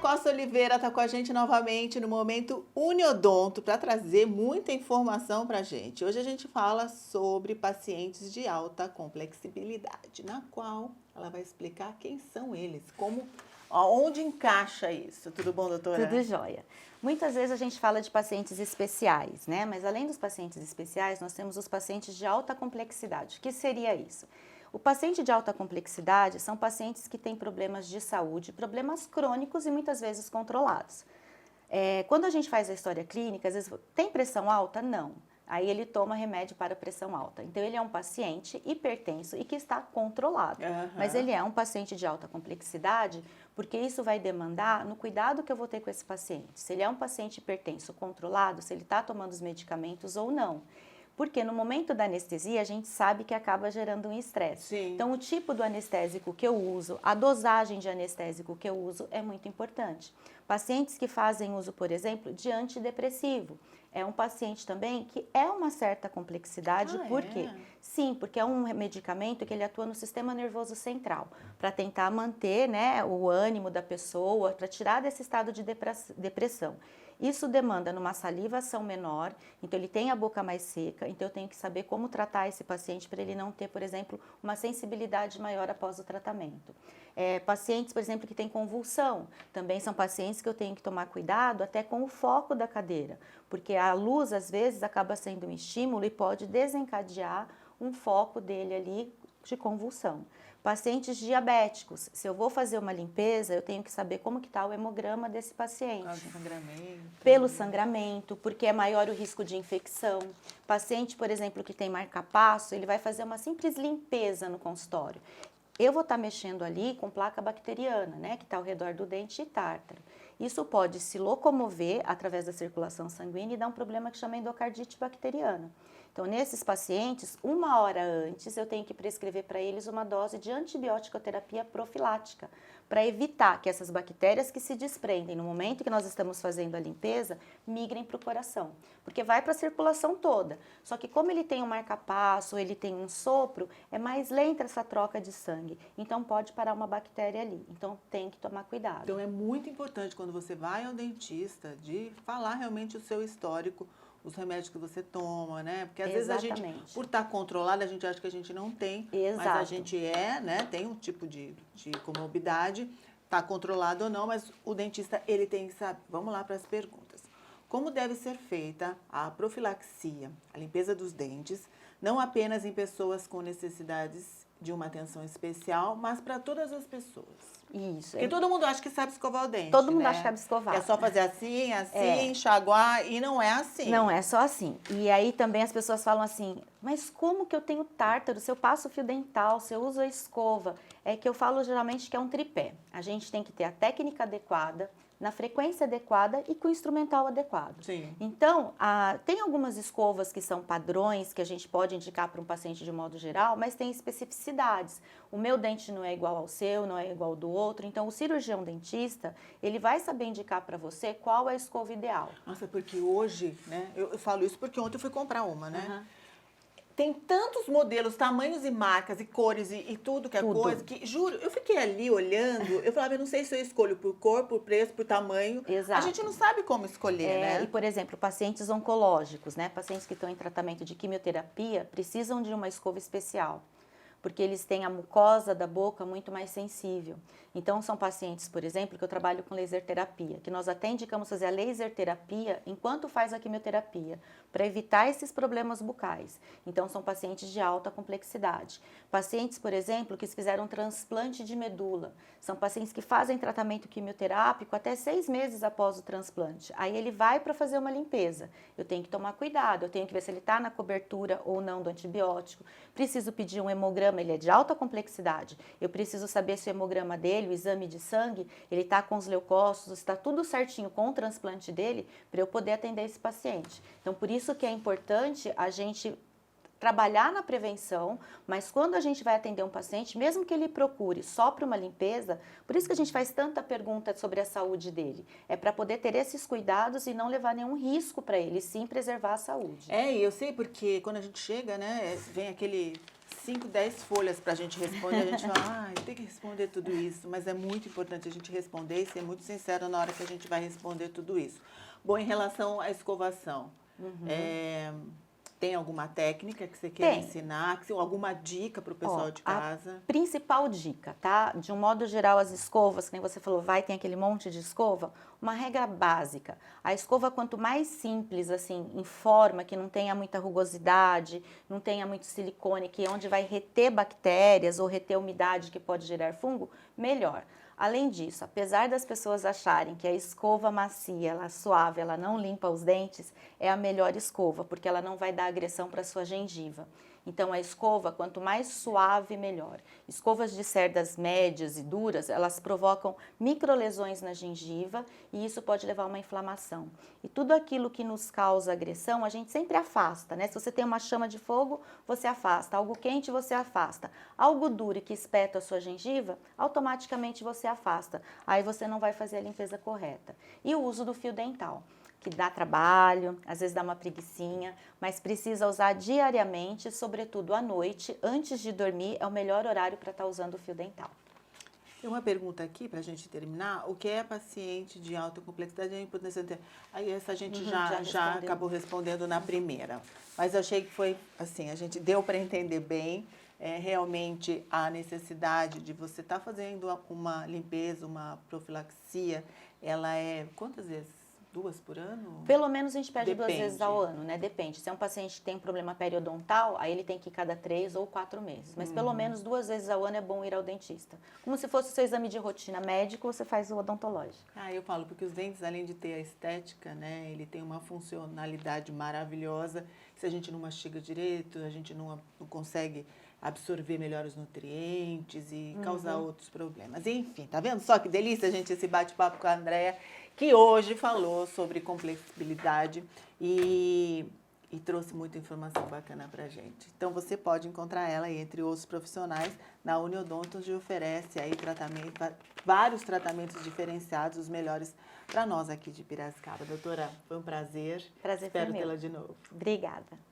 Costa Oliveira está com a gente novamente no Momento Uniodonto para trazer muita informação para a gente. Hoje a gente fala sobre pacientes de alta complexibilidade, na qual ela vai explicar quem são eles, como, onde encaixa isso. Tudo bom, doutora? Tudo jóia. Muitas vezes a gente fala de pacientes especiais, né? Mas além dos pacientes especiais, nós temos os pacientes de alta complexidade. O que seria isso? O paciente de alta complexidade são pacientes que têm problemas de saúde, problemas crônicos e muitas vezes controlados. Quando a gente faz a história clínica, às vezes tem pressão alta? Não. Aí ele toma remédio para pressão alta. Então ele é um paciente hipertenso e que está controlado. Mas ele é um paciente de alta complexidade porque isso vai demandar no cuidado que eu vou ter com esse paciente. Se ele é um paciente hipertenso controlado, se ele está tomando os medicamentos ou não. Porque no momento da anestesia, a gente sabe que acaba gerando um estresse. Então, o tipo do anestésico que eu uso, a dosagem de anestésico que eu uso é muito importante. Pacientes que fazem uso, por exemplo, de antidepressivo. É um paciente também que é uma certa complexidade. Por quê? Sim, porque é um medicamento que ele atua no sistema nervoso central, para tentar manter, né, o ânimo da pessoa, para tirar desse estado de depressão. Isso demanda numa salivação menor, então ele tem a boca mais seca, então eu tenho que saber como tratar esse paciente para ele não ter, por exemplo, uma sensibilidade maior após o tratamento. Pacientes, por exemplo, que têm convulsão, também são pacientes que eu tenho que tomar cuidado até com o foco da cadeira, porque a luz, às vezes, acaba sendo um estímulo e pode desencadear um foco dele ali de convulsão. Pacientes diabéticos, se eu vou fazer uma limpeza, eu tenho que saber como que está o hemograma desse paciente. Pelo sangramento, porque é maior o risco de infecção. Paciente, por exemplo, que tem marca-passo, ele vai fazer uma simples limpeza no consultório. Eu vou estar mexendo ali com placa bacteriana, né, que está ao redor do dente e tártaro. Isso pode se locomover através da circulação sanguínea e dar um problema que chama endocardite bacteriana. Então, nesses pacientes, 1 hora antes, eu tenho que prescrever para eles uma dose de antibiótico-terapia profilática, para evitar que essas bactérias que se desprendem no momento que nós estamos fazendo a limpeza, migrem para o coração, porque vai para a circulação toda. Só que como ele tem um marca-passo, ele tem um sopro, é mais lenta essa troca de sangue, então pode parar uma bactéria ali, então tem que tomar cuidado. Então é muito importante quando você vai ao dentista de falar realmente o seu histórico, os remédios que você toma, né? Porque às vezes a gente, por estar controlada, a gente acha que a gente não tem, mas a gente né? Tem um tipo de comorbidade, está controlado ou não, mas o dentista, ele tem que saber. Vamos lá para as perguntas. Como deve ser feita a profilaxia, a limpeza dos dentes, não apenas em pessoas com necessidades de uma atenção especial, mas para todas as pessoas? Isso. Porque todo mundo acha que sabe escovar o dente, todo mundo né? acha que sabe escovar. É só fazer assim, enxaguar, e não é assim. Não é só assim. E aí também as pessoas falam assim, mas como que eu tenho tártaro, se eu passo fio dental, se eu uso a escova? É que eu falo geralmente que é um tripé. A gente tem que ter a técnica adequada, na frequência adequada e com o instrumental adequado. Sim. Então, tem algumas escovas que são padrões, que a gente pode indicar para um paciente de modo geral, mas tem especificidades. O meu dente não é igual ao seu, não é igual ao do outro, então o cirurgião dentista, ele vai saber indicar para você qual é a escova ideal. Nossa, porque hoje, né, eu falo isso porque ontem eu fui comprar uma, né? Tem tantos modelos, tamanhos e marcas e cores e tudo que é coisa, que, juro, eu fiquei ali olhando, eu falava, eu não sei se eu escolho por cor, por preço, por tamanho. Exato. A gente não sabe como escolher, né? E, por exemplo, pacientes oncológicos, né? Pacientes que estão em tratamento de quimioterapia, precisam de uma escova especial, porque eles têm a mucosa da boca muito mais sensível. Então, são pacientes, por exemplo, que eu trabalho com laser terapia, que nós até indicamos fazer a laser terapia enquanto faz a quimioterapia, para evitar esses problemas bucais. Então, são pacientes de alta complexidade. Pacientes, por exemplo, que fizeram transplante de medula. São pacientes que fazem tratamento quimioterápico até 6 meses após o transplante. Aí ele vai para fazer uma limpeza. Eu tenho que tomar cuidado, eu tenho que ver se ele está na cobertura ou não do antibiótico. Preciso pedir um hemograma, ele é de alta complexidade. Eu preciso saber se o hemograma dele, o exame de sangue, ele está com os leucócitos, está tudo certinho com o transplante dele, para eu poder atender esse paciente. Então, por isso que é importante a gente trabalhar na prevenção, mas quando a gente vai atender um paciente, mesmo que ele procure só para uma limpeza, por isso que a gente faz tanta pergunta sobre a saúde dele, é para poder ter esses cuidados e não levar nenhum risco para ele, sim preservar a saúde. E eu sei porque quando a gente chega, né, vem aquele 5, 10 folhas para a gente responder, a gente fala, tem que responder tudo isso, mas é muito importante a gente responder e ser muito sincero na hora que a gente vai responder tudo isso. Bom, em relação à escovação, tem alguma técnica que você quer ensinar? Alguma dica para o pessoal de casa? A principal dica, tá? De um modo geral, as escovas, que nem você falou, tem aquele monte de escova. Uma regra básica. A escova, quanto mais simples, assim, em forma, que não tenha muita rugosidade, não tenha muito silicone, que é onde vai reter bactérias ou reter umidade que pode gerar fungo, melhor. Além disso, apesar das pessoas acharem que a escova macia, ela suave, ela não limpa os dentes, é a melhor escova, porque ela não vai dar agressão para a sua gengiva. Então, a escova, quanto mais suave, melhor. Escovas de cerdas médias e duras, elas provocam microlesões na gengiva e isso pode levar a uma inflamação. E tudo aquilo que nos causa agressão, a gente sempre afasta, né? Se você tem uma chama de fogo, você afasta. Algo quente, você afasta. Algo duro e que espeta a sua gengiva, automaticamente você afasta. Aí você não vai fazer a limpeza correta. E o uso do fio dental, que dá trabalho, às vezes dá uma preguicinha, mas precisa usar diariamente, sobretudo à noite, antes de dormir, é o melhor horário para estar usando o fio dental. Tem uma pergunta aqui para a gente terminar. O que é paciente de alta complexidade? É importante. Aí essa gente já acabou respondendo na primeira. Mas eu achei que foi assim, a gente deu para entender bem realmente a necessidade de você estar fazendo uma limpeza, uma profilaxia. Ela é quantas vezes? 2 por ano? Pelo menos a gente pede 2 vezes ao ano, né? Depende. Se é um paciente que tem problema periodontal, aí ele tem que ir cada 3 ou 4 meses. Mas pelo menos 2 vezes ao ano é bom ir ao dentista. Como se fosse o seu exame de rotina médico, você faz o odontológico. Eu falo, porque os dentes, além de ter a estética, né? Ele tem uma funcionalidade maravilhosa. Se a gente não mastiga direito, a gente não consegue absorver melhor os nutrientes e causar outros problemas. Enfim, tá vendo só que delícia, gente, esse bate-papo com a Andréa, que hoje falou sobre complexibilidade e trouxe muita informação bacana pra gente. Então, você pode encontrar ela aí, entre outros profissionais, na Uniodonto, onde oferece aí vários tratamentos diferenciados, os melhores para nós aqui de Piracicaba. Doutora, foi um prazer. Prazer Espero foi meu. tê-la de novo. Obrigada.